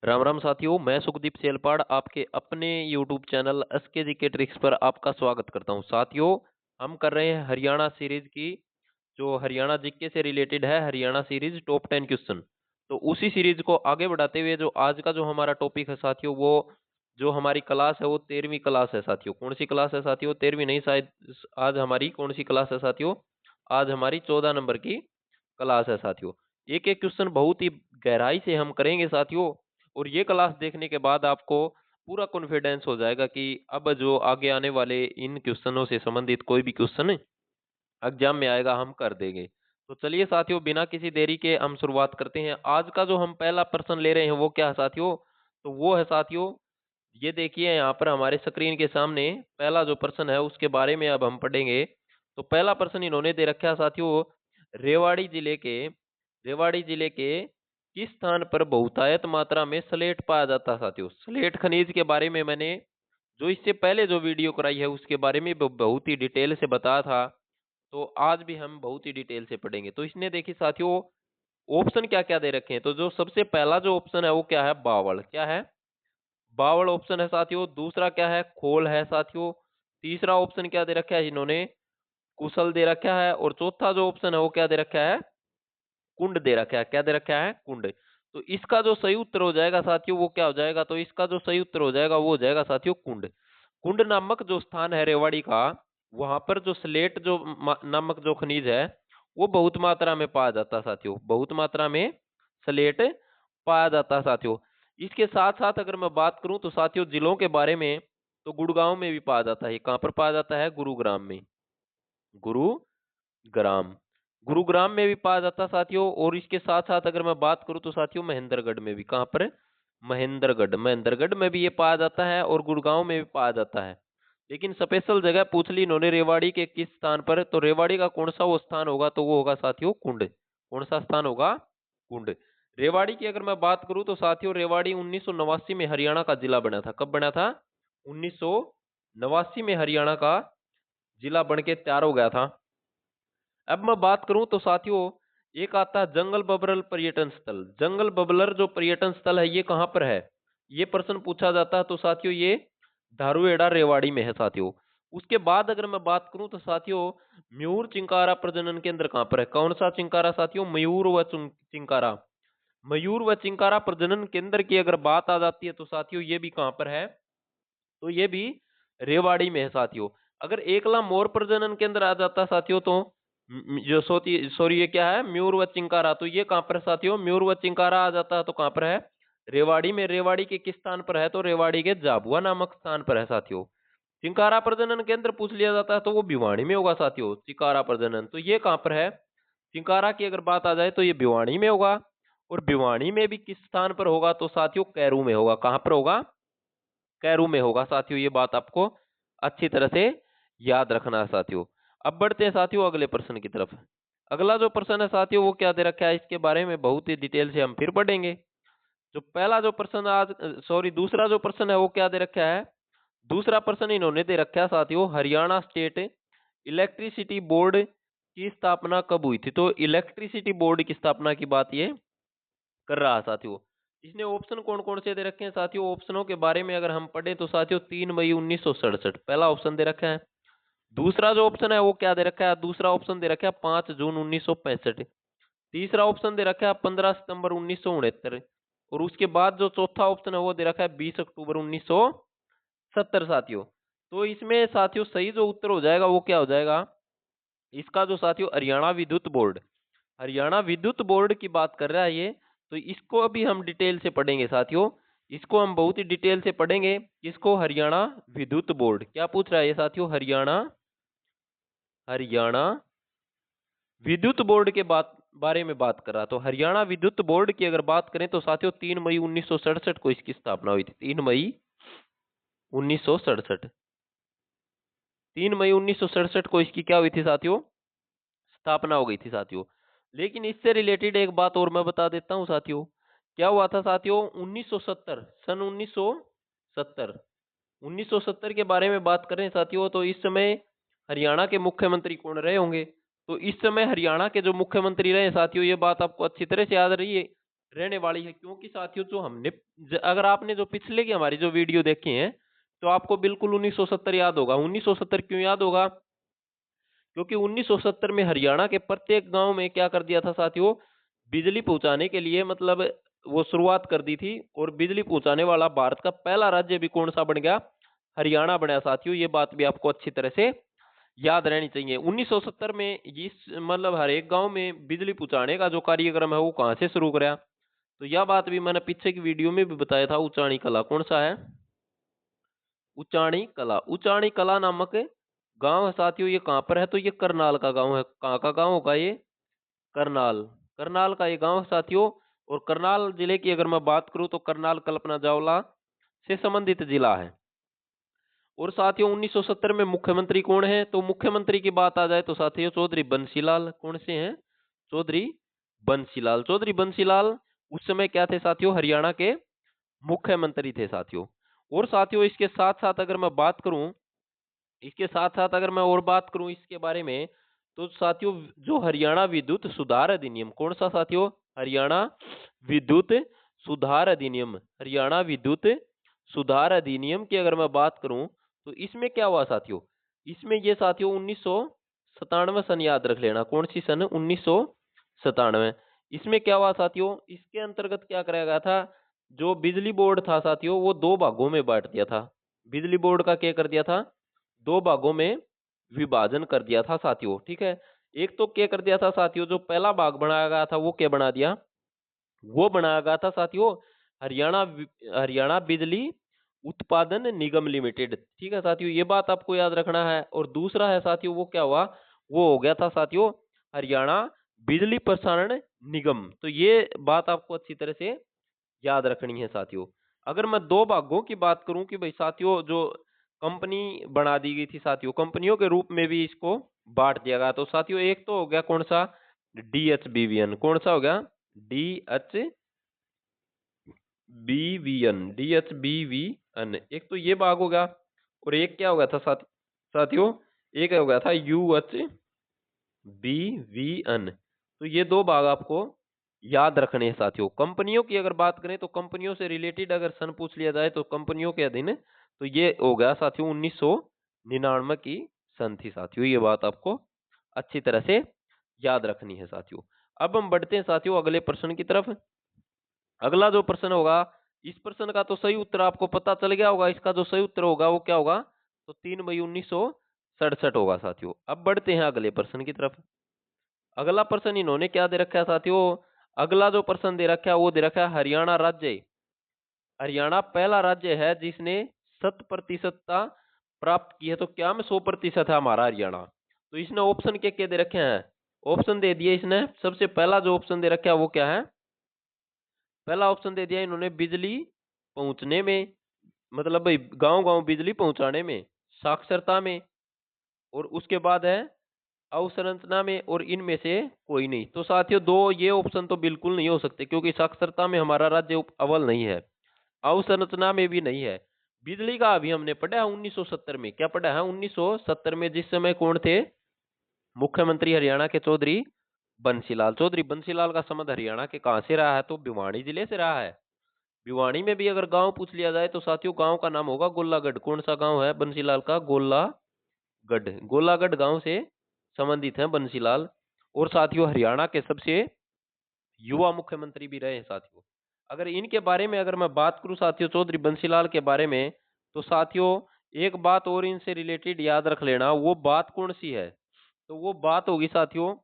राम राम साथियों, मैं सुखदीप सेलपाड़ आपके अपने YouTube चैनल एसके जी के ट्रिक्स पर आपका स्वागत करता हूं। साथियों, हम कर रहे हैं हरियाणा सीरीज की, जो हरियाणा जीके से रिलेटेड है, हरियाणा सीरीज टॉप 10 क्वेश्चन। तो उसी सीरीज को आगे बढ़ाते हुए जो आज का जो हमारा टॉपिक है साथियों, वो जो हमारी क्लास है वो 13वीं क्लास है साथियों। कौन सी क्लास है साथियों? 13वीं नहीं, शायद आज हमारी कौन सी क्लास है साथियों? आज हमारी 14 नंबर की क्लास है साथियों। एक एक क्वेश्चन बहुत ही गहराई से हम करेंगे साथियों, और ये क्लास देखने के बाद आपको पूरा कॉन्फिडेंस हो जाएगा कि अब जो आगे आने वाले इन क्वेश्चनों से संबंधित कोई भी क्वेश्चन एग्जाम में आएगा, हम कर देंगे। तो चलिए साथियों, बिना किसी देरी के हम शुरुआत करते हैं। आज का जो हम पहला प्रश्न ले रहे हैं वो क्या है साथियों? तो वो है साथियों, ये देखिए यहाँ पर हमारे स्क्रीन के सामने पहला जो प्रश्न है उसके बारे में अब हम पढ़ेंगे। तो पहला प्रश्न इन्होंने दे रखा है साथियों, रेवाड़ी जिले के रेवाड़ी जिले के किस स्थान पर बहुतायत मात्रा में स्लेट पाया जाता है साथियों? स्लेट खनिज के बारे में मैंने जो इससे पहले जो वीडियो कराई है उसके बारे में बहुत ही डिटेल से बताया था। तो आज भी हम बहुत ही डिटेल से पढ़ेंगे। तो इसने देखिए साथियों, ऑप्शन क्या क्या दे रखे हैं। तो जो सबसे पहला जो ऑप्शन है वो क्या है? बावल। क्या है? बावल ऑप्शन है साथियों। दूसरा क्या है? खोल है साथियों। तीसरा ऑप्शन क्या दे रखा है इन्होंने? कुशल दे रखा है। और चौथा जो ऑप्शन है वो क्या दे रखा है? कुंड दे रखा है। क्या दे रखा है? कुंड। तो इसका जो सही उत्तर हो जाएगा साथियों वो क्या हो जाएगा? तो इसका जो सही उत्तर हो जाएगा वो हो जाएगा साथियों कुंड। कुंड नामक जो स्थान है रेवाड़ी का, वहां पर जो स्लेट जो नामक जो खनिज है वो बहुत मात्रा में पाया जाता है साथियों। बहुत मात्रा में स्लेट पाया जाता है साथियों। इसके साथ साथ अगर मैं बात करूं तो साथियों जिलों के बारे में, तो गुड़गांव में भी पाया जाता है। कहां पर पाया जाता है? गुरुग्राम में। गुरुग्राम गुरुग्राम में भी पाया जाता है साथियों। और इसके साथ साथ अगर मैं बात करूं तो साथियों महेंद्रगढ़ में भी। कहां पर? महेंद्रगढ़ महेंद्रगढ़ में भी ये पाया जाता है और गुड़गांव में भी पाया जाता है। लेकिन स्पेशल जगह पूछ ली इन्होंने रेवाड़ी के किस स्थान पर, तो रेवाड़ी का कौन सा वो स्थान होगा? तो वो होगा साथियों कुंड। कौन सा स्थान होगा? कुंड। रेवाड़ी की अगर मैं बात करूं तो साथियों रेवाड़ी 1989 में हरियाणा का जिला बना था। कब बना था? 1989 में हरियाणा का जिला बन के तैयार हो गया था। अब मैं बात करूं तो साथियों, एक आता है जंगल बबरल पर्यटन स्थल। जंगल बबलर जो पर्यटन स्थल है ये कहां पर है? ये प्रश्न पूछा जाता है। तो साथियों ये धारूहेड़ा रेवाड़ी में है साथियों। उसके बाद अगर मैं बात करूं तो साथियों, मयूर चिंकारा प्रजनन केंद्र कहां पर है? कौन सा चिंकारा साथियों? मयूर व चिंकारा। मयूर व चिंकारा प्रजनन केंद्र की अगर बात आ जाती है तो साथियों ये भी कहां पर है? तो ये भी रेवाड़ी में है साथियों। अगर एकला मोर प्रजनन केंद्र आ जाता साथियों तो जो सॉरी ये क्या है? म्यूर व चिंकारा। तो ये कहां पर है साथियों? म्यूर व चिंकारा आ जाता है तो कहां पर है? रेवाड़ी में। रेवाड़ी के किस स्थान पर है? तो रेवाड़ी के जाबुआ नामक स्थान पर है साथियों। चिंकारा प्रजनन केंद्र पूछ लिया जाता है तो वो भिवाड़ी में होगा साथियों। चिंकारा प्रजनन तो ये कहां पर है? चिंकारा की अगर बात आ जाए तो ये भिवाड़ी में होगा। और भिवाड़ी में भी किस स्थान पर होगा? तो साथियों कैरू में होगा। कहां पर होगा? कैरू में होगा साथियों। ये बात आपको अच्छी तरह से याद रखना है साथियों। अब बढ़ते हैं साथियों अगले प्रश्न की तरफ। अगला जो प्रश्न है साथियों वो क्या दे रखा है, इसके बारे में बहुत ही डिटेल से हम फिर पढ़ेंगे। जो पहला जो प्रश्न आज सॉरी दूसरा जो प्रश्न है वो क्या दे रखा है? दूसरा प्रश्न इन्होंने दे रखा है साथियों, हरियाणा स्टेट इलेक्ट्रिसिटी बोर्ड की स्थापना कब हुई थी? तो इलेक्ट्रिसिटी बोर्ड की स्थापना की बात ये कर रहा है साथियों। इसने ऑप्शन कौन कौन से दे रखे हैं साथियों? ऑप्शनों के बारे में अगर हम पढ़े तो साथियों 3 मई 1967 पहला ऑप्शन दे रखा है। दूसरा जो ऑप्शन है वो क्या दे रखा है? दूसरा ऑप्शन दे रखा है 5 जून 1965। तीसरा ऑप्शन दे रखा है 15 सितंबर 1969। और उसके बाद जो चौथा ऑप्शन है वो दे रखा है 20 अक्टूबर 1970 साथियों। तो इसमें साथियों सही जो उत्तर हो जाएगा वो क्या हो जाएगा? इसका जो साथियों हरियाणा विद्युत बोर्ड की बात कर रहा है ये। तो इसको अभी हम डिटेल से पढ़ेंगे साथियों। इसको हम बहुत ही डिटेल से पढ़ेंगे। इसको हरियाणा विद्युत बोर्ड क्या पूछ रहा है ये साथियों? हरियाणा हरियाणा विद्युत बोर्ड के बारे में बात कर रहा। तो हरियाणा विद्युत बोर्ड की अगर बात करें तो साथियों 3 मई 1967 को इसकी स्थापना हुई थी। 3 मई 1967। 3 मई 1967 को इसकी क्या हुई थी साथियों? स्थापना हो गई थी साथियों। लेकिन इससे रिलेटेड एक बात और मैं बता देता हूं साथियों। क्या हुआ था साथियों? 1970 सन 1970 1970 के बारे में बात करें साथियों, तो इस समय हरियाणा के मुख्यमंत्री कौन रहे होंगे? तो इस समय हरियाणा के जो मुख्यमंत्री रहे साथियों, ये बात आपको अच्छी तरह से याद रही है। रहने वाली है, क्योंकि साथियों जो हमने अगर आपने जो पिछले की हमारी जो वीडियो देखी है तो आपको बिल्कुल 1970 याद होगा। 1970 क्यों याद होगा? क्योंकि 1970 में हरियाणा के प्रत्येक गांव में क्या कर दिया था साथियों, बिजली पहुंचाने के लिए मतलब वो शुरुआत कर दी थी, और बिजली पहुंचाने वाला भारत का पहला राज्य भी कौन सा बन गया? हरियाणा बना साथियों। ये बात भी आपको अच्छी तरह से याद रहनी चाहिए। 1970 में इस मतलब हर एक गांव में बिजली पहुंचाने का जो कार्यक्रम है वो कहां से शुरू करा? तो यह बात भी मैंने पीछे की वीडियो में भी बताया था। उचाणी कला कौन सा है? उचाणी कला। उचाणी कला नामक गांव है साथियों। ये कहां पर है? तो ये करनाल का गांव है। कहां का गांव होगा ये? करनाल। करनाल का ये गांव है साथियों। और करनाल जिले की अगर मैं बात करूं तो करनाल कल्पना चावला से संबंधित जिला है। और साथियों 1970 में मुख्यमंत्री कौन है? तो मुख्यमंत्री की बात आ जाए तो साथियों चौधरी बंसीलाल कौन से हैं? चौधरी बंसीलाल। चौधरी बंसीलाल उस समय क्या थे साथियों? हरियाणा के मुख्यमंत्री थे साथियों। और साथियों इसके साथ साथ अगर मैं बात करूं, इसके साथ साथ अगर मैं और बात करूं इसके बारे में, तो साथियों जो हरियाणा विद्युत सुधार अधिनियम कौन सा साथियों? हरियाणा विद्युत सुधार अधिनियम। हरियाणा विद्युत सुधार अधिनियम की अगर मैं बात करूं तो इसमें क्या हुआ साथियों? इसमें ये साथियों 1997 सन याद रख लेना। कौन सी सन? 1997। इसमें क्या हुआ साथियों? इसके अंतर्गत क्या कराया गया था? जो बिजली बोर्ड था साथियों वो दो भागों में बांट दिया था। बिजली बोर्ड का क्या कर दिया था? दो भागों में विभाजन कर दिया था साथियों। ठीक है। एक तो क्या कर दिया था साथियों, जो पहला भाग बनाया गया था वो क्या बना दिया? वो बनाया गया था साथियों हरियाणा बिजली उत्पादन निगम लिमिटेड। ठीक है साथियों, ये बात आपको याद रखना है। और दूसरा है साथियों वो क्या हुआ? वो हो गया था साथियों हरियाणा बिजली प्रसारण निगम। तो ये बात आपको अच्छी तरह से याद रखनी है साथियों। अगर मैं दो भागों की बात करूं कि भाई साथियों जो कंपनी बना दी गई थी साथियों, कंपनियों के रूप में भी इसको बांट दिया गया। तो साथियों एक तो हो गया कौन सा? DHBVN। कौन सा हो गया? DHBVN। एक तो ये भाग हो गया। और एक क्या हो गया था साथियों? एक हो गया था UHBVN। तो ये दो भाग आपको याद रखने हैं साथियों। कंपनियों की अगर बात करें तो कंपनियों से रिलेटेड अगर सन पूछ लिया जाए तो कंपनियों के अधीन तो ये हो गया साथियों 1999 की सन थी साथियों। ये बात आपको अच्छी तरह से याद रखनी है साथियों। अब हम बढ़ते हैं साथियों अगले प्रश्न की तरफ। अगला जो प्रश्न होगा, इस प्रश्न का तो सही उत्तर आपको पता चल गया होगा। इसका जो सही उत्तर होगा वो क्या होगा? तो 3 मई 1967 होगा साथियों। अब बढ़ते हैं अगले प्रश्न की तरफ। अगला प्रश्न इन्होंने क्या दे रखा है साथियों? अगला जो प्रश्न दे रखा है वो दे रखा है हरियाणा राज्य। हरियाणा पहला राज्य है जिसने 100% प्राप्त की है। तो क्या में 100% है हमारा हरियाणा? तो इसने ऑप्शन क्या दे रखे हैं? ऑप्शन दे दिए इसने। सबसे पहला जो ऑप्शन दे रखा है वो क्या है? पहला ऑप्शन दे दिया इन्होंने बिजली पहुंचने में, मतलब भाई गांव गांव बिजली पहुंचाने में, साक्षरता में, और उसके बाद है अवसंरचना में, और इनमें से कोई नहीं। तो साथियों दो ये ऑप्शन तो बिल्कुल नहीं हो सकते, क्योंकि साक्षरता में हमारा राज्य अव्वल नहीं है, अवसंरचना में भी नहीं है। बिजली का अभी हमने पढ़ा है 1970 में। क्या पढ़ा है? 1970 में जिस समय कौन थे मुख्यमंत्री हरियाणा के? चौधरी बंसीलाल। चौधरी बंसीलाल का संबंध हरियाणा के कहां से रहा है? तो भिवानी जिले से रहा है। भिवानी में भी अगर गांव पूछ लिया जाए तो साथियों गांव का नाम होगा गोलागढ़। कौन सा गांव है बंसीलाल का? गोलागढ़। गोलागढ़ गांव से संबंधित हैं बंसीलाल। और साथियों हरियाणा के सबसे युवा मुख्यमंत्री भी रहे हैं साथियों। अगर इनके बारे में अगर मैं बात करूं साथियों चौधरी बंसीलाल के बारे में, तो साथियों एक बात और इनसे रिलेटेड याद रख लेना। वो बात कौन सी है? तो वो बात होगी साथियों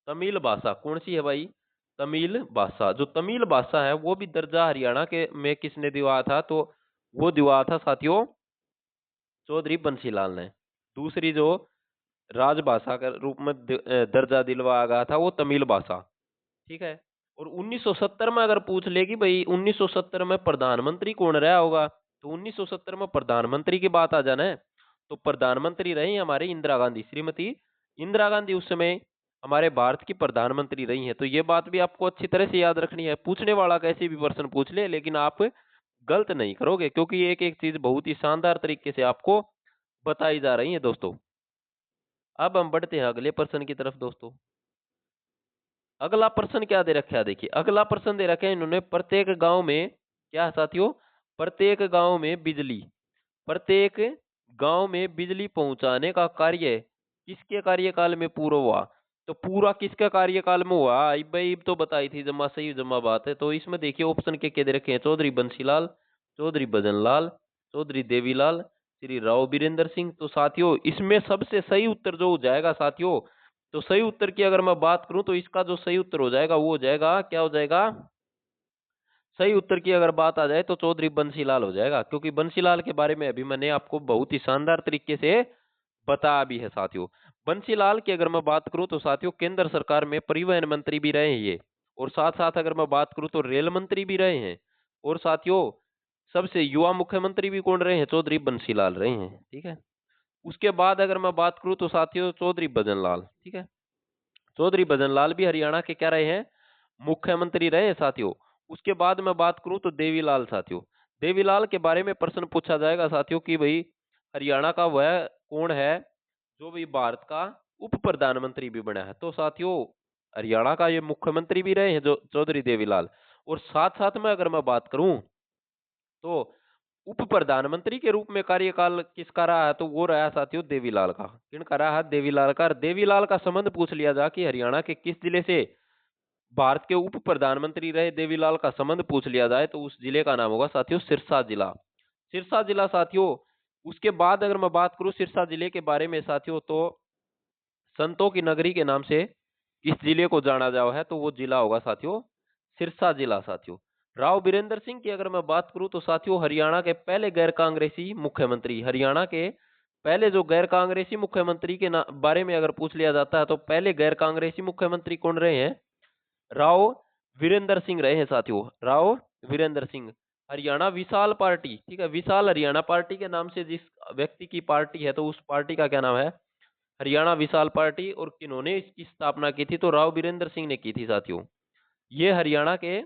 तमिल भाषा। कौन सी है भाई? तमिल भाषा। जो तमिल भाषा है वो भी दर्जा हरियाणा के में किसने दिवाया था? तो वो दिवाया था साथियों चौधरी बंसीलाल ने। दूसरी जो राजभाषा के रूप में दर्जा दिलवाया गया था वो तमिल भाषा। ठीक है। और 1970 में अगर पूछ ले कि भाई 1970 में प्रधानमंत्री कौन रहा होगा, तो 1970 में प्रधानमंत्री की बात आ जाना है तो प्रधानमंत्री रही हमारी इंदिरा गांधी। श्रीमती इंदिरा गांधी उस समय हमारे भारत की प्रधानमंत्री रही हैं। तो ये बात भी आपको अच्छी तरह से याद रखनी है। पूछने वाला कैसे भी प्रश्न पूछ ले लेकिन आप गलत नहीं करोगे, क्योंकि एक एक चीज बहुत ही शानदार तरीके से आपको बताई जा रही है दोस्तों। अब हम बढ़ते हैं अगले प्रश्न की तरफ दोस्तों। अगला प्रश्न क्या दे रखा है, देखिए अगला प्रश्न दे रखे हैं इन्होंने, प्रत्येक गांव में क्या है साथियों, प्रत्येक गांव में बिजली, प्रत्येक गांव में बिजली पहुंचाने का कार्य किसके कार्यकाल में पूरा हुआ। तो पूरा किसके कार्यकाल में हुआ, भाई तो बताई थी, जमा सही जमा बात है। तो इसमें देखिए ऑप्शन के दे रखे हैं, चौधरी बंसीलाल, चौधरी भजनलाल, चौधरी देवीलाल, श्री राव बीरेंद्र सिंह। तो साथियों इसमें सबसे सही उत्तर जो हो जाएगा साथियों, तो सही उत्तर की अगर मैं बात करूं तो इसका जो सही उत्तर हो जाएगा वो हो जाएगा, क्या हो जाएगा, सही उत्तर की अगर बात आ जाए तो चौधरी बंसीलाल हो जाएगा, क्योंकि बंसीलाल के बारे में अभी मैंने आपको बहुत ही शानदार तरीके से बताया भी है साथियों। बंसीलाल की अगर मैं बात करूं तो साथियों केंद्र सरकार में परिवहन मंत्री भी रहे हैं ये, और साथ साथ अगर मैं बात करूं तो रेल मंत्री भी रहे हैं, और साथियों सबसे युवा मुख्यमंत्री भी कौन रहे हैं, चौधरी बंसीलाल रहे हैं, ठीक है। उसके बाद अगर मैं बात करूं तो साथियों चौधरी भजनलाल, ठीक है, चौधरी भजनलाल भी हरियाणा के क्या रहे हैं, मुख्यमंत्री रहे हैं साथियों। उसके बाद मैं बात करूं तो देवीलाल साथियों, देवीलाल के बारे में प्रश्न पूछा जाएगा साथियों कि भाई हरियाणा का वह कौन है जो भी भारत का उप प्रधानमंत्री भी बना है। तो साथियों हरियाणा का ये मुख्यमंत्री भी रहे हैं जो चौधरी देवीलाल, और साथ साथ में अगर मैं बात करूं तो उप प्रधानमंत्री के रूप में कार्यकाल किसका रहा है, तो वो रहा साथियों देवीलाल का। किनका रहा है, देवीलाल का। देवीलाल का संबंध पूछ लिया जा कि हरियाणा के किस जिले से भारत के उप प्रधानमंत्री रहे देवीलाल का संबंध पूछ लिया जाए तो उस जिले का नाम होगा साथियों सिरसा जिला, सिरसा जिला साथियों। उसके बाद अगर मैं बात करूं सिरसा जिले के बारे में साथियों, तो संतों की नगरी के नाम से किस जिले को जाना जाओ है, तो वो जिला होगा साथियों सिरसा जिला साथियों। राव बीरेंद्र सिंह की अगर मैं बात करूं तो साथियों हरियाणा के पहले गैर कांग्रेसी मुख्यमंत्री, हरियाणा के पहले जो गैर कांग्रेसी मुख्यमंत्री के बारे में अगर पूछ लिया जाता है तो पहले गैर कांग्रेसी मुख्यमंत्री कौन रहे हैं, राव वीरेंद्र सिंह रहे हैं साथियों, राव वीरेंद्र सिंह। हरियाणा विशाल पार्टी, ठीक है, विशाल हरियाणा पार्टी के नाम से जिस व्यक्ति की पार्टी है तो उस पार्टी का क्या नाम है, हरियाणा विशाल पार्टी। और किन्होंने इसकी स्थापना की थी, तो राव बीरेंद्र सिंह ने की थी साथियों। ये हरियाणा के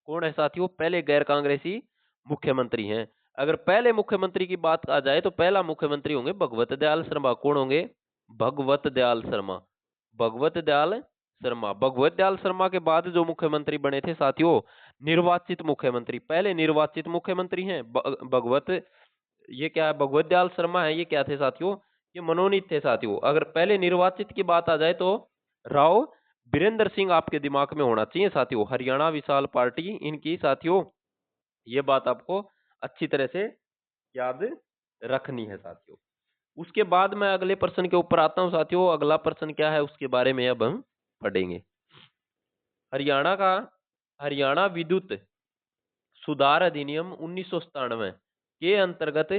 कौन है साथियों, पहले गैर कांग्रेसी मुख्यमंत्री हैं। अगर पहले मुख्यमंत्री की बात आ जाए तो पहला मुख्यमंत्री होंगे भगवत दयाल शर्मा। कौन होंगे, भगवत दयाल शर्मा, भगवत दयाल शर्मा। भगवत दयाल शर्मा के बाद जो मुख्यमंत्री बने थे साथियों निर्वाचित मुख्यमंत्री, पहले निर्वाचित मुख्यमंत्री हैं भगवत, ये क्या है, भगवत दयाल शर्मा है, ये क्या थे साथियों, ये मनोनीत थे साथियों। अगर पहले निर्वाचित की बात आ जाए तो राव बीरेंद्र सिंह आपके दिमाग में होना चाहिए साथियों, हरियाणा विशाल पार्टी इनकी साथियों, ये बात आपको अच्छी तरह से याद रखनी है साथियों। उसके बाद मैं अगले प्रश्न के ऊपर आता हूं साथियों। अगला प्रश्न क्या है उसके बारे में अब हम पढ़ेंगे। हरियाणा का हरियाणा विद्युत सुधार अधिनियम 1997 के अंतर्गत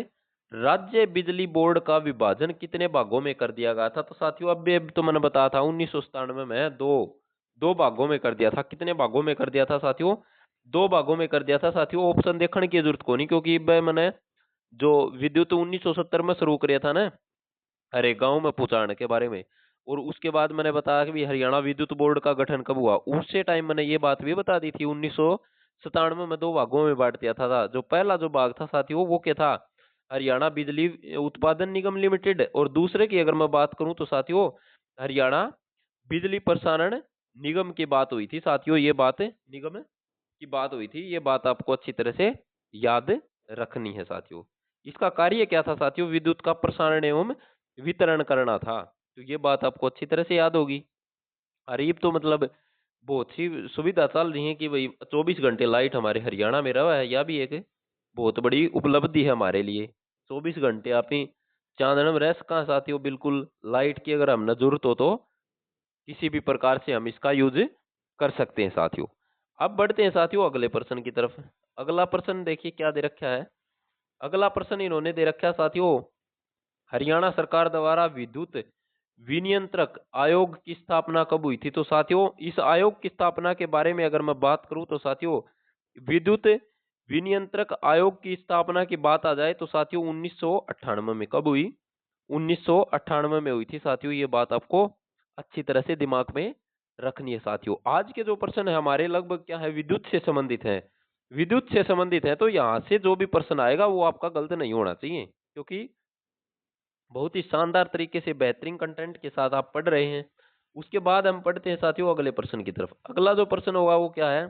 राज्य बिजली बोर्ड का विभाजन कितने भागों में कर दिया गया था। तो साथियों अब तो मैंने बताया था 1997 में दो भागों में कर दिया था। कितने भागों में कर दिया था साथियों, दो भागों में कर दिया था साथियों। ऑप्शन देखने की जरूरत को नहीं, क्योंकि मैंने जो विद्युत 1970 में शुरू किया था ना, अरे गांव में पहुंचाने के बारे में, और उसके बाद मैंने बताया कि भी हरियाणा विद्युत बोर्ड का गठन कब हुआ, उसी टाइम मैंने ये बात भी बता दी थी। 1997 में दो भागों में बांट दिया था। जो पहला जो भाग था साथियों वो क्या था, हरियाणा बिजली उत्पादन निगम लिमिटेड, और दूसरे की अगर मैं बात करूं तो साथियों हरियाणा बिजली प्रसारण निगम की बात हुई थी साथियों। ये बात निगम की बात हुई थी, ये बात आपको अच्छी तरह से याद रखनी है साथियों। इसका कार्य क्या था साथियों, विद्युत का प्रसारण एवं वितरण करना था। तो ये बात आपको अच्छी तरह से याद होगी। अरे तो मतलब बहुत सी सुविधा चल रही है कि भाई 24 घंटे लाइट हमारे हरियाणा में रहा है, यह भी एक बहुत बड़ी उपलब्धि है हमारे लिए। 24 घंटे आप ही चांदन में रह सका साथियों, बिल्कुल लाइट की अगर हम जरूरत हो तो किसी भी प्रकार से हम इसका यूज कर सकते हैं साथियों। अब बढ़ते हैं साथियों अगले प्रश्न की तरफ। अगला प्रश्न देखिए क्या दे रखा है। अगला प्रश्न इन्होंने दे रखा है साथियों, हरियाणा सरकार द्वारा विद्युत विनियंत्रक आयोग की स्थापना कब हुई थी। तो साथियों इस आयोग की स्थापना के बारे में अगर मैं बात करूं तो साथियों विद्युत विनियंत्रक आयोग की स्थापना की बात आ जाए तो साथियों 1998 में कब हुई, 1998 में हुई थी साथियों। ये बात आपको अच्छी तरह से दिमाग में रखनी है साथियों। आज के जो प्रश्न है हमारे लगभग क्या है, विद्युत से संबंधित है, विद्युत से संबंधित है। तो यहाँ से जो भी प्रश्न आएगा वो आपका गलत नहीं होना चाहिए, क्योंकि बहुत ही शानदार तरीके से बेहतरीन कंटेंट के साथ आप पढ़ रहे हैं। उसके बाद हम पढ़ते हैं साथियों अगले प्रश्न की तरफ। अगला जो प्रश्न होगा वो क्या है?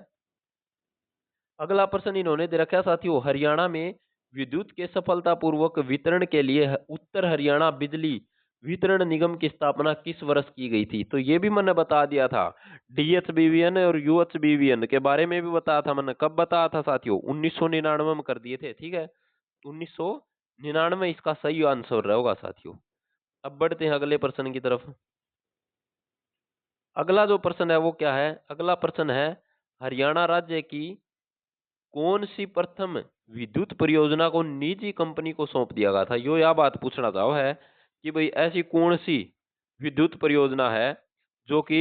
अगला प्रश्न इन्होंने दे रखा है साथियों, हरियाणा में विद्युत के सफलतापूर्वक वितरण के लिए उत्तर हरियाणा बिजली वितरण निगम की स्थापना किस वर्ष की गई थी? तो ये भी मैंने बता दिया था। डीएचबीवीएन और यूएचबीवीएन के बारे में भी बताया था मैंने। कब बताया था साथियों? 1999 में कर दिए थे, ठीक है। 1999 इसका सही आंसर रहेगा साथियों। अब बढ़ते हैं अगले प्रश्न की तरफ। अगला जो प्रश्न है वो क्या है? अगला प्रश्न है, हरियाणा राज्य की कौन सी प्रथम विद्युत परियोजना को निजी कंपनी को सौंप दिया गया था? यो यह बात पूछना चाहो है कि भाई ऐसी कौन सी विद्युत परियोजना है जो कि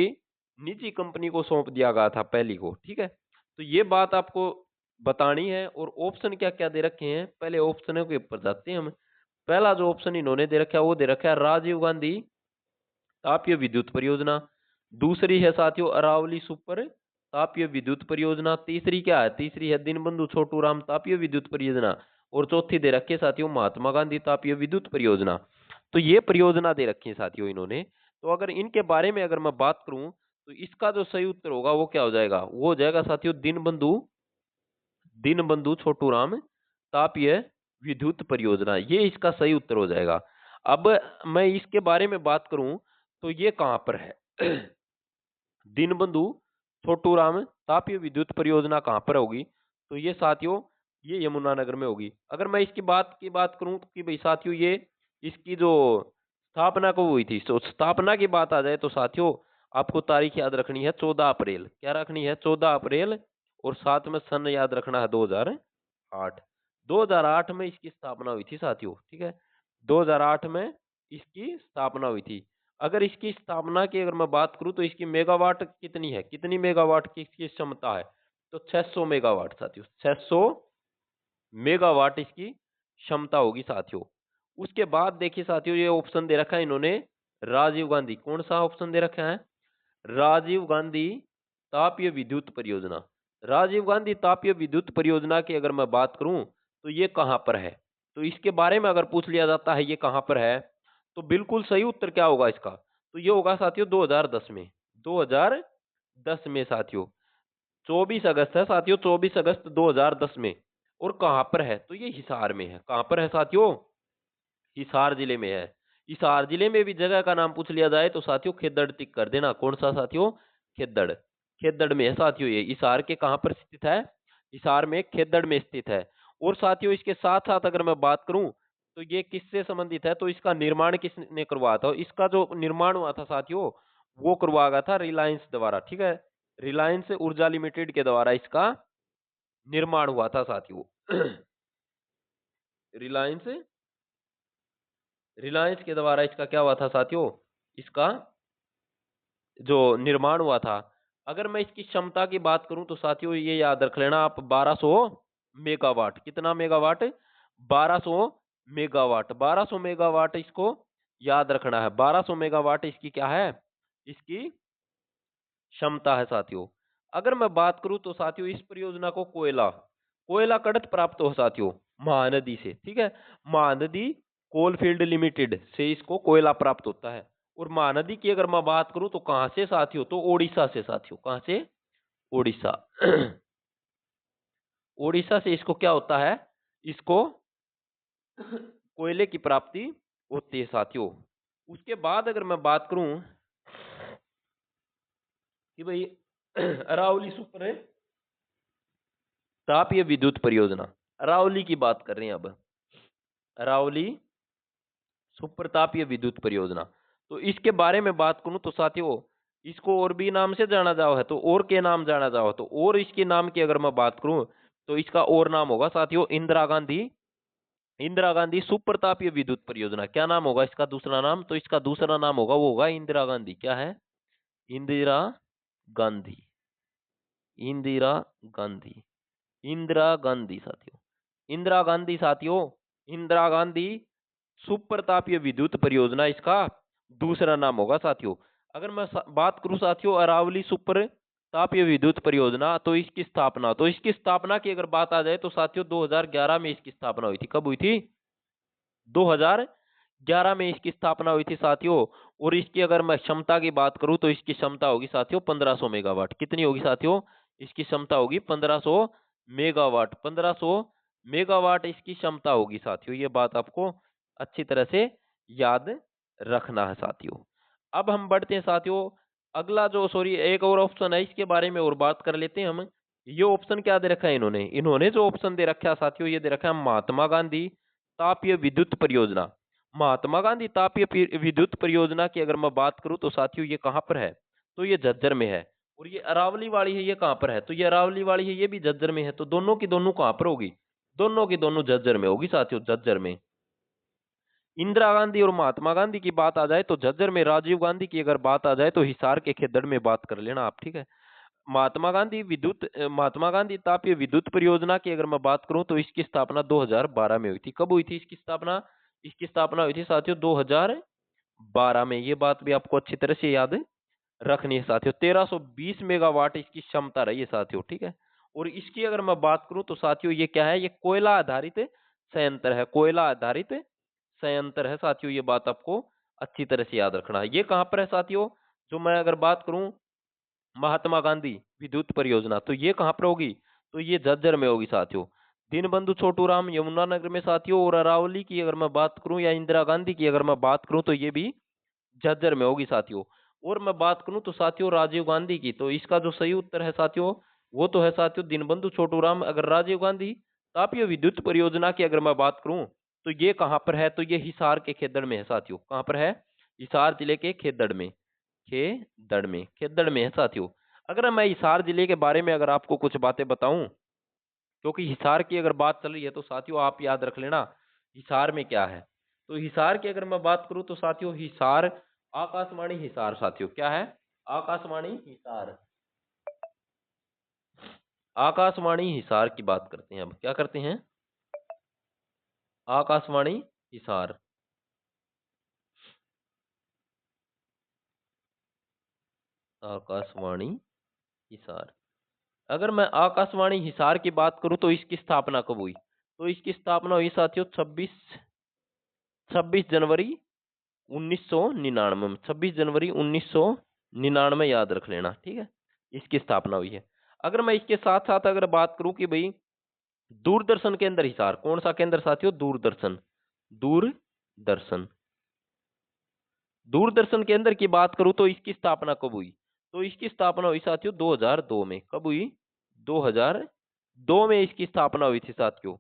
निजी कंपनी को सौंप दिया गया था पहली को, ठीक है। तो ये बात आपको बतानी है। और ऑप्शन क्या क्या दे रखे हैं, पहले ऑप्शनों के ऊपर जाते हैं हम। पहला जो ऑप्शन इन्होंने दे रखा है वो दे रखा है राजीव गांधी तापीय विद्युत परियोजना। दूसरी है साथियों अरावली सुपर तापीय विद्युत परियोजना। तीसरी क्या है? तीसरी है दीनबंधु छोटूराम तापीय विद्युत परियोजना। और चौथी दे रखी है साथियों महात्मा गांधी तापीय विद्युत परियोजना। तो ये परियोजना दे रखी है साथियों इन्होंने। तो अगर इनके बारे में अगर मैं बात करूं तो इसका जो सही उत्तर होगा वो क्या हो जाएगा? वो हो जाएगा साथियों दीनबंधु दीनबंधु छोटूराम तापीय विद्युत परियोजना। ये इसका सही उत्तर हो जाएगा। अब मैं इसके बारे में बात करूं तो ये कहां पर है? दीनबंधु छोटूराम तापीय विद्युत परियोजना कहां पर होगी? तो ये साथियों ये यमुनानगर में होगी। अगर मैं इसकी बात करूं तो कि भाई साथियों ये इसकी जो स्थापना कब हुई थी, तो स्थापना की बात आ जाए तो साथियों आपको तारीख याद रखनी है 14 अप्रैल। क्या रखनी है? 14 अप्रैल। और साथ में सन याद रखना है 2008। 2008 में इसकी स्थापना हुई थी साथियों, ठीक है। 2008 में इसकी स्थापना हुई थी। अगर इसकी स्थापना की अगर मैं बात करूं तो इसकी मेगावाट कितनी है? कितनी मेगावाट की इसकी क्षमता है? तो 600 मेगावाट साथियों। 600 मेगावाट इसकी क्षमता होगी साथियों। उसके बाद देखिए साथियों ये ऑप्शन दे रखा है इन्होंने राजीव गांधी। कौन सा ऑप्शन दे रखा है? राजीव गांधी तापीय विद्युत परियोजना। राजीव गांधी तापीय विद्युत परियोजना की अगर मैं बात करूं तो ये कहां पर है? तो इसके बारे में अगर पूछ लिया जाता है ये कहां पर है, तो बिल्कुल सही उत्तर क्या होगा इसका? तो ये होगा साथियों 2010 में। 2010 में साथियों 24 अगस्त है साथियों, 24 अगस्त 2010 में। और कहां पर है? तो ये हिसार में है। कहां पर है साथियों? हिसार जिले में है। हिसार जिले में भी जगह का नाम पूछ लिया जाए तो साथियों खेदड़ टिक कर देना। कौन सा साथियों? खेदड़। खेदड़ में है साथियों ये। हिसार के कहां पर स्थित है? हिसार में खेदड़ में स्थित है। और साथियों इसके साथ साथ अगर मैं बात करूं तो ये किससे संबंधित है? तो इसका निर्माण किसने करवाया था? इसका जो निर्माण हुआ था साथियों वो करवाया गया था रिलायंस द्वारा, ठीक है। रिलायंस ऊर्जा लिमिटेड के द्वारा इसका निर्माण हुआ था साथियों। रिलायंस रिलायंस के द्वारा इसका क्या हुआ था साथियों? इसका जो निर्माण हुआ था। अगर मैं इसकी क्षमता की बात करूं तो साथियों ये याद रख लेना आप 1200 मेगावाट। कितना मेगावाट? 1200 मेगावाट। 1200 मेगावाट इसको याद रखना है। 1200 मेगावाट इसकी क्या है? इसकी क्षमता है साथियों। अगर मैं बात करूं तो साथियों इस परियोजना को कोयला कोयला कड़त प्राप्त हो साथियों महानदी से, ठीक है। महानदी कोलफील्ड लिमिटेड से इसको कोयला प्राप्त होता है। और महानदी की अगर मैं बात करूं तो कहां से साथियों? तो ओडिशा से साथियों। कहां से? ओडिशा। ओडिशा से इसको क्या होता है? इसको कोयले की प्राप्ति होती है साथियों। उसके बाद अगर मैं बात करूं कि भाई अरावली सुपर तापीय विद्युत परियोजना, अरावली की बात कर रहे हैं अब। अरावली सुपर तापीय विद्युत परियोजना। तो इसके बारे में बात करूं तो साथियों इसको और भी नाम से जाना जाओ है, तो और के नाम जाना जाओ तो और इसके नाम की अगर मैं बात करूं तो इसका और नाम होगा साथियों इंदिरा गांधी सुपर तापीय विद्युत परियोजना। क्या नाम होगा इसका दूसरा नाम? तो इसका दूसरा नाम होगा वो होगा इंदिरा गांधी। क्या है? इंदिरा गांधी। इंदिरा गांधी। इंदिरा गांधी साथियों। इंदिरा गांधी साथियों इंदिरा गांधी सुपर तापीय विद्युत परियोजना इसका दूसरा नाम होगा साथियों। अगर मैं बात करूं साथियों अरावली सुपर तापीय विद्युत परियोजना तो इसकी स्थापना की अगर बात आ जाए तो साथियों 2011 में इसकी स्थापना हुई थी। कब हुई थी? 11 में इसकी स्थापना हुई थी साथियों। और इसकी अगर मैं क्षमता की बात करूं तो इसकी क्षमता होगी साथियों 1500 मेगावाट। कितनी होगी साथियों? इसकी क्षमता होगी 1500 मेगावाट। 1500 मेगावाट इसकी क्षमता होगी साथियों। ये बात आपको अच्छी तरह से याद रखना है साथियों। अब हम बढ़ते हैं साथियों, अगला जो सॉरी एक और ऑप्शन है, इसके बारे में और बात कर लेते हैं हम। ये ऑप्शन क्या दे रखा है इन्होंने जो ऑप्शन दे रखा है साथियों, ये दे रखा है महात्मा गांधी तापीय विद्युत परियोजना। महात्मा गांधी तापीय विद्युत परियोजना की अगर मैं बात करूं तो साथियों ये कहां पर है? तो ये झज्जर में है। और ये अरावली वाली है, ये कहां पर है? तो ये अरावली वाली है, ये भी झज्जर में है। तो दोनों की दोनों कहां पर होगी? दोनों की दोनों झज्जर में होगी साथियों, झज्जर में। इंदिरा गांधी और महात्मा गांधी की बात आ जाए तो झज्जर में, राजीव गांधी की अगर बात आ जाए तो हिसार के खेदड़ में बात कर लेना आप, ठीक है। महात्मा गांधी तापीय विद्युत परियोजना की अगर मैं बात करूं तो इसकी स्थापना 2012 में हुई थी। कब हुई थी इसकी स्थापना? इसकी स्थापना हुई थी साथियों 2012 में। ये बात भी आपको अच्छी तरह से याद रखनी है साथियों। 1320 मेगावाट इसकी क्षमता रही है साथियों, ठीक है। और इसकी अगर मैं बात करूं तो साथियों ये क्या है? ये कोयला आधारित संयंत्र है, कोयला आधारित संयंत्र है साथियों। ये बात आपको अच्छी तरह से याद रखना है। ये कहां पर है साथियों? जो मैं अगर बात करूं महात्मा गांधी विद्युत परियोजना, तो ये कहां पर होगी? तो ये झज्जर में होगी साथियों। दीनबंधु छोटूराम यमुनानगर में साथियों। और अरावली की अगर मैं बात करूं या इंदिरा गांधी की अगर मैं बात करूं तो ये भी झज्जर में होगी साथियों। और मैं बात करूं तो साथियों राजीव गांधी की, तो इसका जो सही उत्तर है साथियों वो तो है साथियों दीनबंधु छोटूराम। अगर राजीव गांधी तापीय विद्युत परियोजना की अगर मैं बात करूं तो ये कहां पर है? तो ये हिसार के खेदड़ में है साथियों। कहां पर है? हिसार जिले के खेदड़ में, खेदड़ में है साथियों। अगर मैं हिसार जिले के बारे में अगर आपको कुछ बातें बताऊं, क्योंकि हिसार की अगर बात चल रही है तो साथियों आप याद रख लेना हिसार में क्या है। तो हिसार की अगर मैं बात करूं तो साथियों हिसार, आकाशवाणी हिसार साथियों, क्या है? आकाशवाणी हिसार। आकाशवाणी हिसार की बात करते हैं अब, क्या करते हैं? आकाशवाणी हिसार। आकाशवाणी हिसार। अगर मैं आकाशवाणी हिसार की बात करूं तो इसकी स्थापना कब हुई? तो इसकी स्थापना हुई साथियों 26 जनवरी 1999 में। 26 जनवरी 1999 याद रख लेना, ठीक है। इसकी स्थापना हुई है। अगर मैं इसके साथ साथ अगर बात करूं कि भाई दूरदर्शन केंद्र हिसार, कौन सा केंद्र साथियों? दूरदर्शन। दूरदर्शन दूरदर्शन केंद्र की बात करूं तो इसकी स्थापना कब हुई? तो इसकी स्थापना हुई साथियों 2002 में। कब हुई? 2002 में इसकी स्थापना हुई थी साथियों।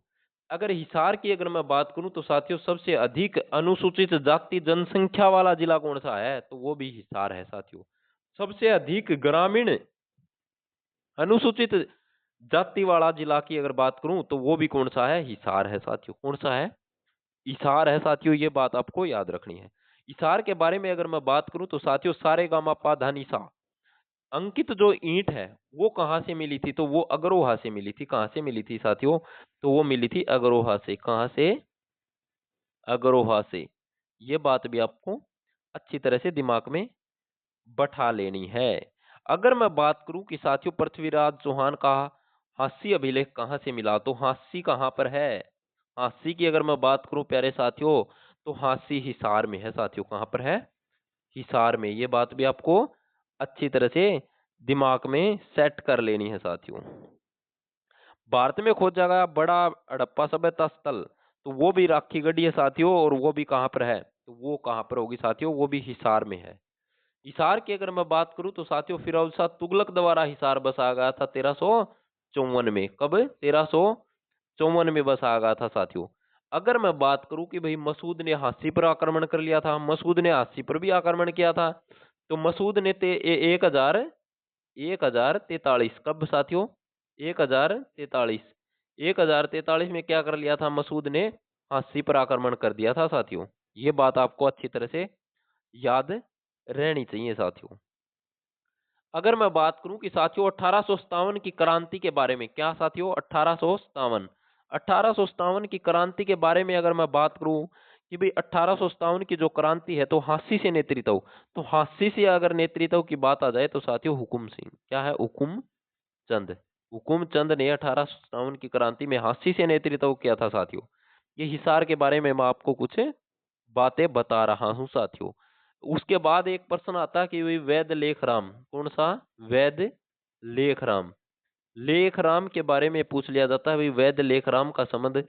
अगर हिसार की अगर मैं बात करूं तो साथियों सबसे अधिक अनुसूचित जाति जनसंख्या वाला जिला कौन सा है? तो वो भी हिसार है साथियों। सबसे अधिक ग्रामीण अनुसूचित जाति वाला जिला की अगर बात करूं तो वो भी कौन सा है? हिसार है साथियों। कौन सा है? हिसार है साथियों। ये बात आपको याद रखनी है। हिसार के बारे में अगर मैं बात करूं तो साथियों सारेगामा पा धा नी सा अंकित जो ईंट है वो कहाँ से मिली थी? तो वो अग्रोहा से मिली थी। कहाँ से मिली थी साथियों? तो वो मिली थी अग्रोहा से। कहाँ से? अग्रोहा से। ये बात भी आपको अच्छी तरह से दिमाग में बैठा लेनी है। अगर मैं बात करूं कि साथियों पृथ्वीराज चौहान का हास्य अभिलेख कहाँ से मिला, तो हास्य कहाँ पर है? हास्य की अगर मैं बात करूं प्यारे साथियों तो हास्य हिसार में है साथियों। कहाँ पर है? हिसार में। ये बात भी आपको अच्छी तरह से दिमाग में सेट कर लेनी है साथियों। भारत में खोजा गया बड़ा हड़प्पा सभ्यता स्थल, तो वो भी राखी गढ़ी है साथियों। और वो भी कहाँ पर है? तो वो कहाँ पर होगी साथियों? वो भी हिसार में है। हिसार की अगर मैं बात करूं तो साथियों फिरोज शाह तुगलक द्वारा हिसार बसाया गया था 1354 में। कब? 1354 में बसाया गया था साथियों। अगर मैं बात करूं कि भाई मसूद ने हांसी पर आक्रमण कर लिया था, मसूद ने हांसी पर भी आक्रमण किया था। तो मसूद ने 1043 कब साथियों? 1043 1043 में क्या कर लिया था मसूद ने? हांसी पर आक्रमण कर दिया था साथियों। ये बात आपको अच्छी तरह से याद रहनी चाहिए साथियों। अगर मैं बात करूं कि साथियों 1857 की क्रांति के बारे में, क्या साथियों? 1857 की क्रांति के बारे में अगर मैं बात करूं कि भाई 1857 की जो क्रांति है तो हांसी से नेतृत्व, तो हांसी से अगर नेतृत्व की बात आ जाए तो साथियों हुकुम सिंह, क्या है? हुकुम चंद। हुकुम चंद ने 1857 की क्रांति में हांसी से नेतृत्व किया था साथियों। ये हिसार के बारे में मैं आपको कुछ बातें बता रहा हूँ साथियों। उसके बाद एक प्रश्न आता है कि भाई वैद लेख राम, कौन सा? वैद लेख राम। लेख राम के बारे में पूछ लिया जाता है, भाई वैद लेख राम का संबंध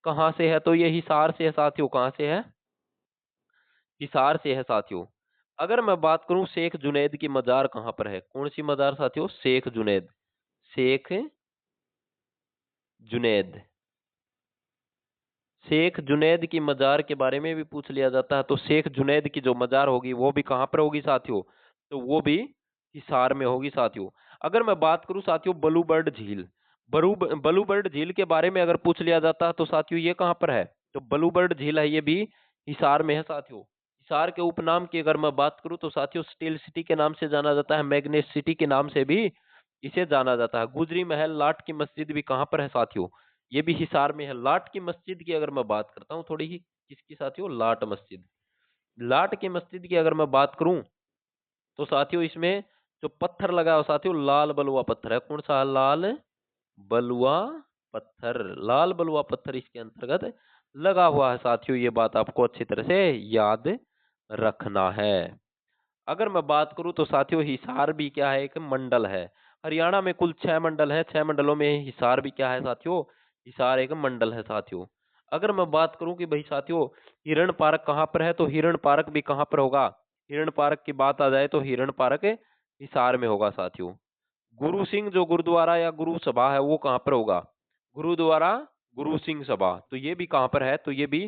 कहाँ से है? तो ये हिसार से है साथियों। कहाँ से है? हिसार से है साथियों। अगर मैं बात करूं शेख जुनैद की मजार कहाँ पर है? कौन सी मजार साथियों? शेख जुनैद। शेख जुनैद। शेख जुनैद की मजार के बारे में भी पूछ लिया जाता है। तो शेख जुनैद की जो मजार होगी वो भी कहाँ पर होगी साथियों? तो वो भी हिसार में होगी साथियों। अगर मैं बात करूं साथियों ब्लूबर्ड झील, ब्लूबर्ड झील के बारे में अगर पूछ लिया जाता है तो साथियों ये कहाँ पर है? तो ब्लूबर्ड झील है, ये भी हिसार में है साथियों। हिसार के उपनाम की अगर मैं बात करूं तो साथियों स्टील सिटी के नाम से जाना जाता है, मैग्नेट सिटी के नाम से भी इसे जाना जाता है। गुजरी महल लाट की मस्जिद भी कहाँ पर है साथियों? ये भी हिसार में है। लाट की मस्जिद की अगर मैं बात करता हूँ थोड़ी ही, किसकी साथियों? लाट मस्जिद। लाट की मस्जिद की अगर मैं बात करूं तो साथियों इसमें जो पत्थर लगा है साथियों लाल बलुआ पत्थर है। कौन सा? लाल बलुआ पत्थर। लाल बलुआ पत्थर इसके अंतर्गत लगा हुआ है साथियों। ये बात आपको अच्छी तरह से याद रखना है। अगर मैं बात करूं तो साथियों हिसार भी क्या है? एक मंडल है। हरियाणा में कुल 6 मंडल है। 6 मंडलों में हिसार भी क्या है साथियों? हिसार एक मंडल है साथियों। अगर मैं बात करूं कि भाई साथियों हिरण पार्क कहाँ पर है? तो हिरण पार्क भी कहाँ पर होगा? हिरण पार्क की बात आ जाए तो हिरण पार्क हिसार में होगा साथियों। गुरु सिंह जो गुरुद्वारा या गुरु सभा है वो कहाँ पर होगा? गुरुद्वारा गुरु सिंह सभा, तो ये भी कहाँ पर है? तो ये भी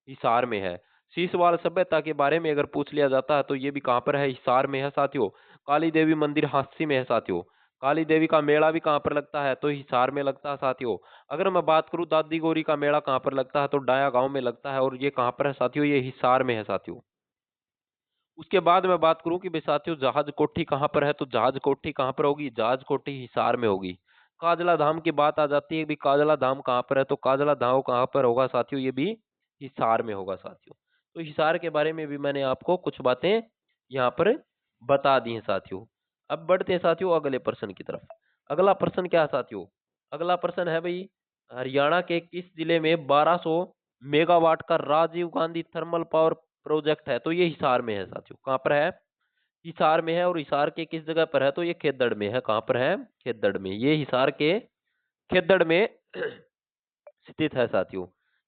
हिसार में है। सीसवाल सभ्यता के बारे में अगर पूछ लिया जाता है तो ये भी कहाँ पर है? हिसार में है साथियों। काली देवी मंदिर हांसी में है साथियों। काली देवी का मेला भी कहाँ पर लगता है? तो हिसार में लगता है साथियों। अगर मैं बात करूँ दादी गौरी का मेला कहाँ पर लगता है? तो डाया गांव में लगता है और ये कहाँ पर है साथियों? ये हिसार में है साथियों। उसके बाद मैं बात करूं कि भाई साथियों जहाज कोठी कहाँ पर है? तो जहाज कोठी कहाँ पर होगी? जहाज कोठी हिसार में होगी। काजला धाम की बात आ जाती है, भी काजला धाम कहाँ पर है? तो काजला धाम कहाँ पर होगा साथियों? ये भी हिसार में होगा साथियों। तो हिसार के बारे में भी मैंने आपको कुछ बातें यहाँ पर बता दी हैं साथियों। अब बढ़ते हैं साथियों अगले प्रश्न की तरफ। अगला प्रश्न क्या है साथियों? अगला प्रश्न है भाई हरियाणा के किस जिले में 1200 मेगावाट का Rajiv Gandhi thermal power project है? तो ये हिसार में है साथियों। कहाँ पर है? हिसार में है। और हिसार के किस जगह पर है? तो ये खेदड़ में है। कहाँ पर है? खेदड़ में। ये हिसार के खेदड़ में स्थित है साथियों।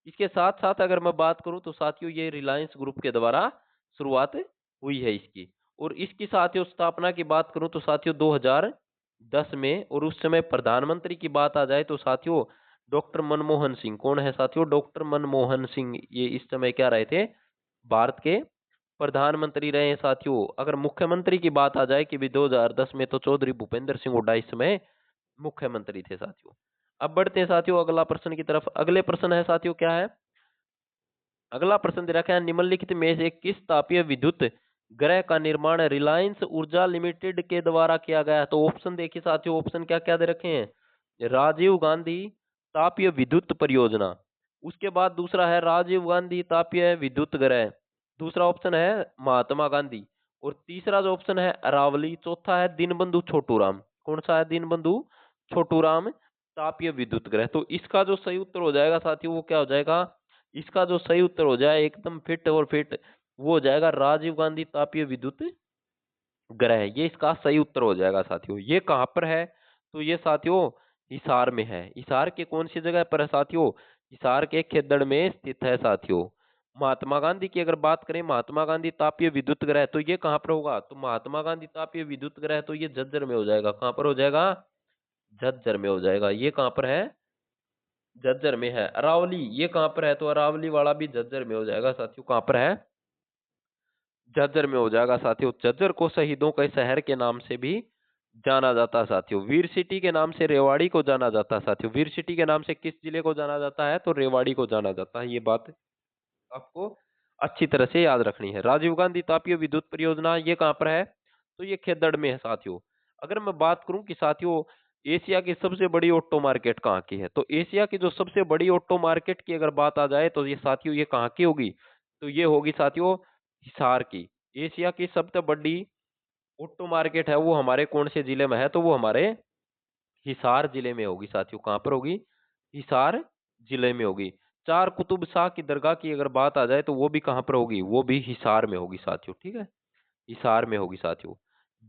इसके साथ साथ अगर मैं बात करूं तो साथियों ये रिलायंस ग्रुप के द्वारा शुरुआत हुई है इसकी। और इसकी साथियों स्थापना की बात करूं तो साथियों 2010 में। और उस समय प्रधानमंत्री की बात आ जाए तो साथियों डॉक्टर मनमोहन सिंह। कौन है साथियों? डॉक्टर मनमोहन सिंह ये इस समय क्या रहे थे? भारत के प्रधानमंत्री रहे हैं साथियों। अगर मुख्यमंत्री की बात आ जाए कि भी 2010 में तो चौधरी भूपेंद्र सिंह हुड्डा इस समय मुख्यमंत्री थे साथियों। अब बढ़ते हैं साथियों अगला प्रश्न की तरफ। अगले प्रश्न है साथियों क्या है? अगला प्रश्न दे रखा है निम्नलिखित में से किस तापीय विद्युत ग्रह का निर्माण रिलायंस ऊर्जा लिमिटेड के द्वारा किया गया है? तो ऑप्शन देखिए साथियों। ऑप्शन क्या क्या दे रखे हैं? राजीव गांधी तापीय विद्युत परियोजना। उसके बाद दूसरा है राजीव गांधी तापीय विद्युत ग्रह। दूसरा ऑप्शन है महात्मा गांधी। और तीसरा जो ऑप्शन है अरावली। चौथा है दीनबंधु छोटूराम। कौन सा है? दीनबंधु छोटूराम तापीय विद्युत ग्रह। तो इसका जो सही उत्तर हो जाएगा साथियों वो क्या हो जाएगा? इसका जो सही उत्तर हो जाए एकदम फिट और फिट वो हो जाएगा राजीव गांधी तापीय विद्युत ग्रह। ये इसका सही उत्तर हो जाएगा साथियों। ये कहाँ पर है? तो ये साथियों हिसार में है। हिसार के कौन सी जगह पर है साथियों? हिसार के खेदड़ में स्थित है साथियों। महात्मा गांधी की अगर बात करें महात्मा गांधी तापीय विद्युत ग्रह तो ये कहाँ पर होगा? तो महात्मा गांधी तापीय विद्युत ग्रह तो ये झज्जर में हो जाएगा। कहाँ पर हो जाएगा? झज्जर में हो जाएगा। ये कहाँ पर है? झज्जर में है। अरावली ये कहाँ पर है? तो अरावली वाला भी झज्जर में हो जाएगा साथियों। कहाँ पर है? झज्जर में हो जाएगा साथियों। झज्जर को शहीदों के शहर के नाम से भी जाना जाता है साथियों। वीर सिटी के नाम से रेवाड़ी को जाना जाता है साथियों। वीर सिटी के नाम से किस जिले को जाना जाता है? तो रेवाड़ी को जाना जाता है। ये बात आपको अच्छी तरह से याद रखनी है। राजीव गांधी तापीय विद्युत परियोजना ये कहाँ पर है? तो ये खेदड़ में है साथियों। अगर मैं बात करूं कि साथियों एशिया की सबसे बड़ी ऑटो मार्केट कहाँ की है? तो एशिया की जो सबसे बड़ी ऑटो मार्केट की अगर बात आ जाए तो ये साथियों ये कहाँ की होगी? तो ये होगी साथियों हिसार की। एशिया की सबसे बड़ी ऑटो मार्केट है वो हमारे कौन से जिले में है? तो वो हमारे हिसार जिले में होगी साथियों। कहाँ पर होगी? हिसार जिले में होगी। चार कुतुब शाह की दरगाह की अगर बात आ जाए तो वो भी कहाँ पर होगी, वो भी हिसार में होगी साथियों, ठीक है, हिसार में होगी साथियों।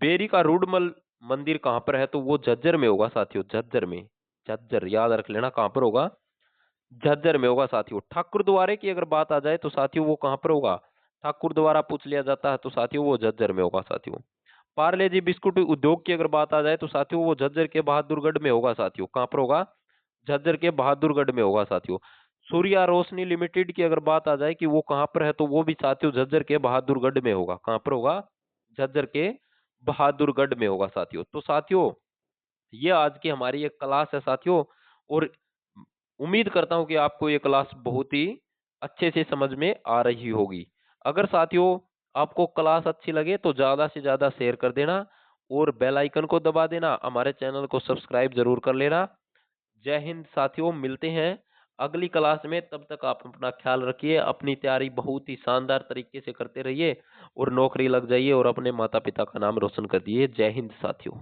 बेरी का रूडमल मंदिर कहाँ पर है, तो वो झज्जर में होगा साथियों, झज्जर में। झज्जर याद रख लेना कहाँ पर होगा, झज्जर में होगा साथियों। ठाकुर द्वारे की अगर बात आ जाए तो साथियों वो कहाँ पर होगा, ठाकुर द्वारा पूछ लिया जाता है तो साथियों वो झज्जर में होगा साथियों। पार्ले जी बिस्कुट उद्योग की अगर बात आ जाए तो साथियों वो झज्जर के बहादुरगढ़ में होगा साथियों, कहाँ पर होगा, झज्जर के बहादुरगढ़ में होगा साथियों। सूर्या रोशनी लिमिटेड की अगर बात आ जाए कि वो कहाँ पर है, तो वो भी साथियों झज्जर के बहादुरगढ़ में होगा, कहाँ पर होगा, झज्जर के बहादुरगढ़ में होगा साथियों। तो साथियों ये आज की हमारी एक क्लास है साथियों, और उम्मीद करता हूँ कि आपको ये क्लास बहुत ही अच्छे से समझ में आ रही होगी। अगर साथियों आपको क्लास अच्छी लगे तो ज़्यादा से ज़्यादा शेयर कर देना और बेल आइकन को दबा देना, हमारे चैनल को सब्सक्राइब जरूर कर लेना। जय हिंद साथियों, मिलते हैं अगली क्लास में, तब तक आप अपना ख्याल रखिए, अपनी तैयारी बहुत ही शानदार तरीके से करते रहिए और नौकरी लग जाइए और अपने माता पिता का नाम रोशन कर दिए। जय हिंद साथियों।